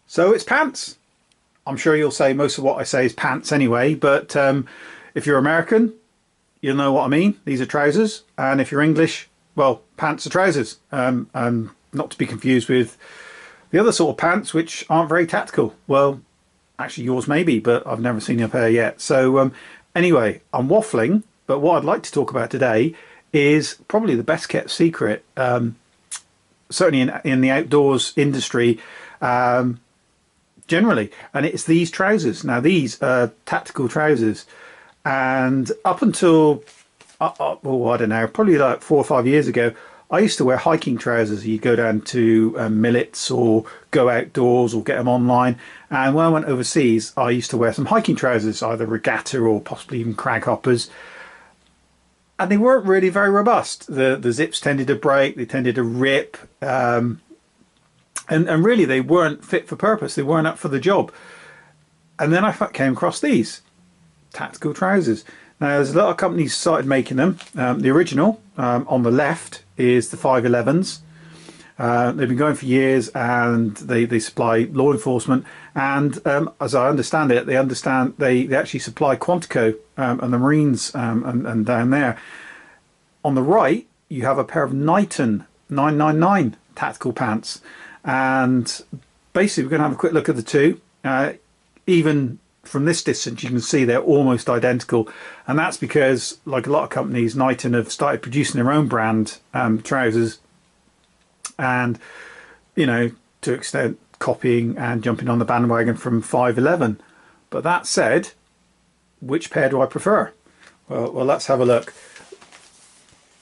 So it's pants. I'm sure you'll say most of what I say is pants anyway, but if you're American, you'll know what I mean. These are trousers. And if you're English, well, pants are trousers. Not to be confused with the other sort of pants, which aren't very tactical. Well, actually yours may be, but I've never seen a pair yet. So anyway, I'm waffling, but what I'd like to talk about today is probably the best kept secret, certainly in the outdoors industry, generally, and it's these trousers. Now these are tactical trousers, and up until well, I don't know, probably like 4 or 5 years ago, I used to wear hiking trousers. You go down to Millets or go outdoors or get them online, and when I went overseas I used to wear some hiking trousers, either regatta or possibly even crag hoppers, and they weren't really very robust. The zips tended to break, they tended to rip, and really they weren't fit for purpose, they weren't up for the job. And then I came across these tactical trousers. Now there's a lot of companies started making them. The original on the left is the 511s. They've been going for years, and they supply law enforcement, and as I understand it, they actually supply Quantico and the Marines, and down there. On the right you have a pair of Niton 999 tactical pants, and basically we're going to have a quick look at the two. Even from this distance you can see they're almost identical, and that's because, like a lot of companies, Niton have started producing their own brand trousers, and you know, to an extent copying and jumping on the bandwagon from 511. But that said, which pair do I prefer? Well, let's have a look.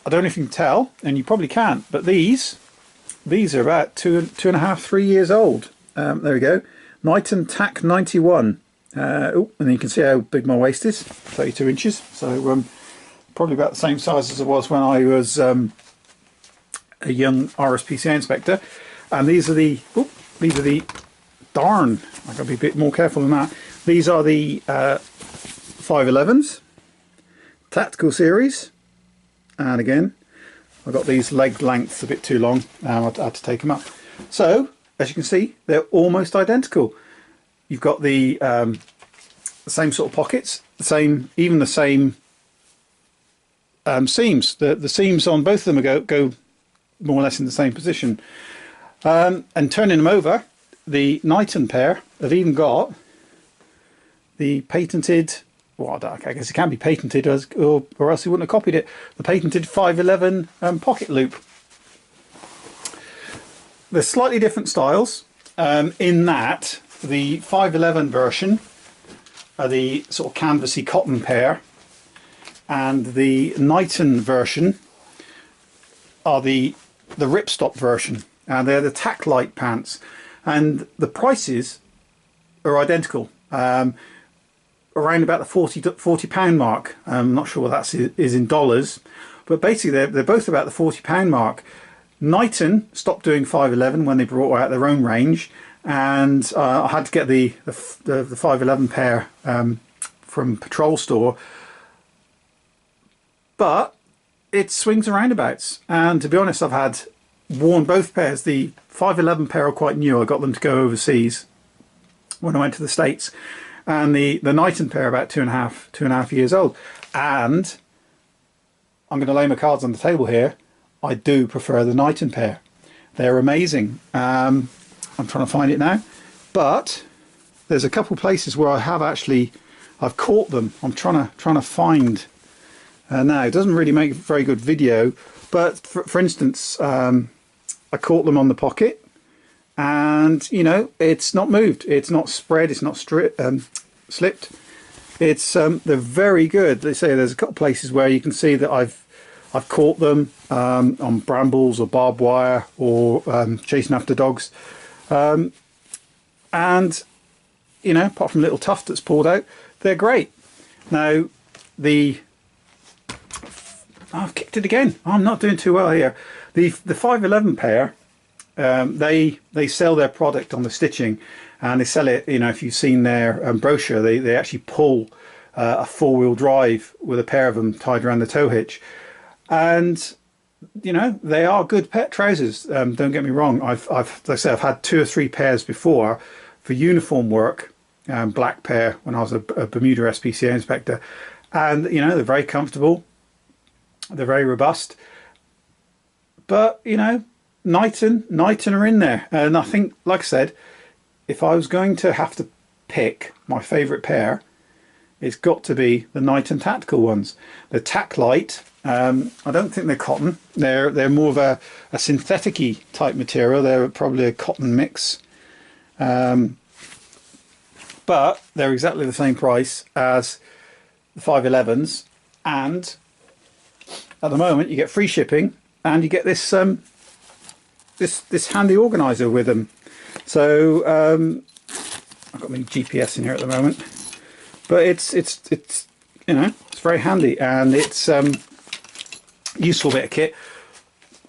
I don't know if you can tell, and you probably can't, but these are about two and a half, 3 years old. There we go. Niton Tac 91. Oh, and you can see how big my waist is, 32 inches. So probably about the same size as it was when I was a young RSPCA inspector. And these are the darn, I've got to be a bit more careful than that. These are the 511s, tactical series. And again, I've got these leg lengths a bit too long. I had to take them up. So as you can see, they're almost identical. You've got the same sort of pockets, even the same seams. The seams on both of them go more or less in the same position. And turning them over, the Niton pair have even got the patented, well, I guess it can be patented, or else he wouldn't have copied it, the patented 511 pocket loop. They're slightly different styles, in that the 511 version are the sort of canvasy cotton pair, and the Niton version are the ripstop version, and they're the Taclite pants, and the prices are identical, around about the £40 mark. I'm not sure what that is in dollars, but basically they're both about the £40 mark. Niton stopped doing 511 when they brought out their own range, and I had to get the 511 pair from Patrol Store, but it swings and roundabouts. And to be honest, I've had worn both pairs. The 511 pair are quite new. I got them to go overseas when I went to the States, and the Niton pair are about two and a half years old. And I'm going to lay my cards on the table here. I do prefer the Niton pair. They're amazing. I'm trying to find it now, but there's a couple places where I've caught them. I'm trying to find now. It doesn't really make a very good video, but for instance, I caught them on the pocket, and you know, it's not moved, it's not spread, it's not slipped. It's they're very good. They say there's a couple places where you can see that I've caught them on brambles or barbed wire, or chasing after dogs, and you know, apart from a little tuft that's pulled out, they're great. Now I've kicked it again. I'm not doing too well here. The 511 pair, they sell their product on the stitching, and they sell it, you know, if you've seen their brochure, they actually pull a four-wheel drive with a pair of them tied around the tow hitch. And you know, they are good pet trousers. Don't get me wrong. Like I say, I've had 2 or 3 pairs before for uniform work, black pair when I was a Bermuda SPCA inspector, and you know, they're very comfortable, they're very robust. But you know, Niton are in there, and I think, like I said, if I was going to have to pick my favourite pair, it's got to be the Niton tactical ones. The Taclite, I don't think they're cotton. They're more of a synthetic-y type material. They're probably a cotton mix, but they're exactly the same price as the 511s, and at the moment you get free shipping, and you get this this handy organizer with them. So I've got my GPS in here at the moment, but it's you know, it's very handy, and it's useful bit of kit.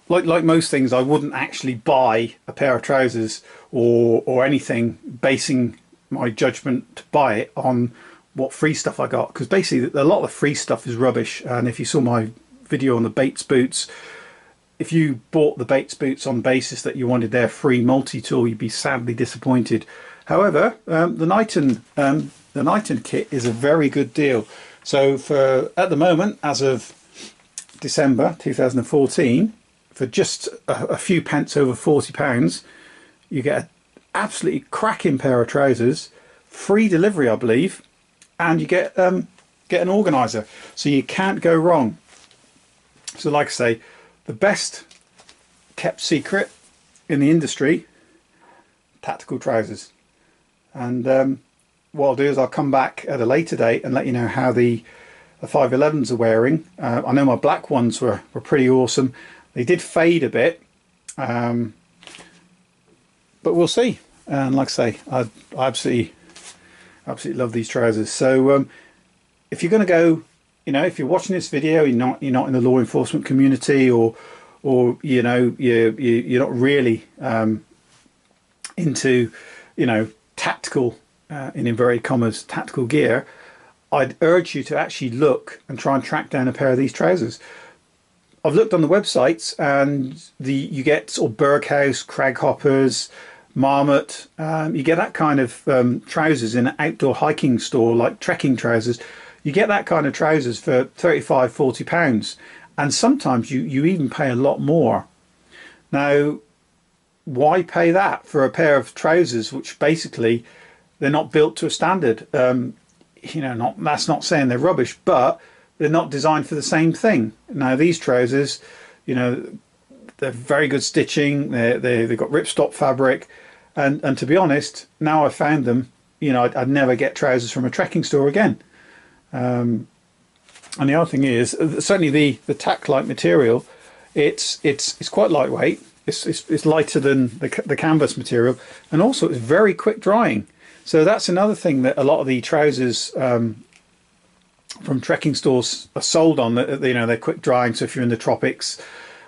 Like most things, I wouldn't actually buy a pair of trousers or anything basing my judgment to buy it on what free stuff I got, because basically a lot of the free stuff is rubbish. And if you saw my video on the Bates boots, if you bought the Bates boots on the basis that you wanted their free multi-tool, you'd be sadly disappointed. However, the Niton kit is a very good deal. So for, at the moment, as of December 2014, for just a few pence over £40, you get an absolutely cracking pair of trousers, free delivery I believe, and you get an organizer, so you can't go wrong. So like I say, the best kept secret in the industry, tactical trousers. And what I'll do is I'll come back at a later date and let you know how the 511s are wearing. I know my black ones were pretty awesome. They did fade a bit, but we'll see. And like I say, I absolutely love these trousers. So if you're going to go, you know, if you're watching this video, you're not in the law enforcement community, or you know, you're not really into, you know, tactical, in inverted commas, tactical gear, I'd urge you to actually look and try and track down a pair of these trousers. I've looked on the websites, and you get sort of Berghaus, Craghoppers, Marmot. You get that kind of trousers in an outdoor hiking store, like trekking trousers. You get that kind of trousers for £35–40, and sometimes you even pay a lot more. Now, why pay that for a pair of trousers which basically they're not built to a standard? You know, that's not saying they're rubbish, but they're not designed for the same thing. Now these trousers, you know, they're very good stitching. They've got ripstop fabric, and to be honest, now I've found them, you know, I'd never get trousers from a trekking store again. And the other thing is, certainly the Taclite material, it's quite lightweight. It's lighter than the canvas material, and also it's very quick drying. So that's another thing that a lot of the trousers from trekking stores are sold on. That, you know, they're quick drying. So if you're in the tropics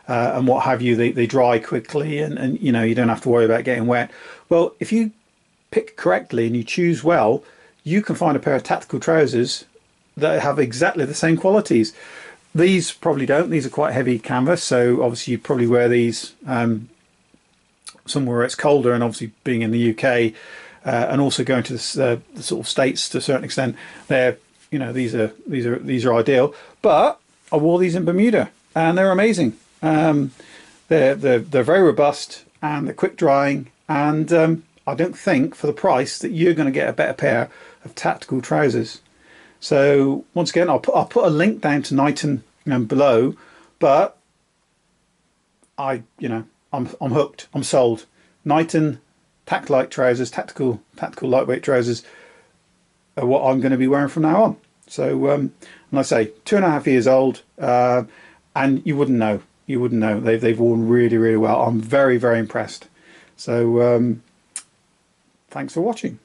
and what have you, they dry quickly, and you know, you don't have to worry about getting wet. Well, if you pick correctly and you choose well, you can find a pair of tactical trousers that have exactly the same qualities. These probably don't. These are quite heavy canvas, so obviously you probably wear these somewhere it's colder, and obviously being in the UK and also going to the sort of States to a certain extent, they're, you know, these are ideal. But I wore these in Bermuda, and they're amazing. They're very robust, and they're quick drying, and I don't think for the price that you're going to get a better pair of tactical trousers. So once again, I'll put a link down to Niton below, but I'm hooked. I'm sold. Niton Taclite trousers, tactical lightweight trousers, are what I'm going to be wearing from now on. So and I say 2.5 years old, and you wouldn't know. They've worn really, really well. I'm very, very impressed. So thanks for watching.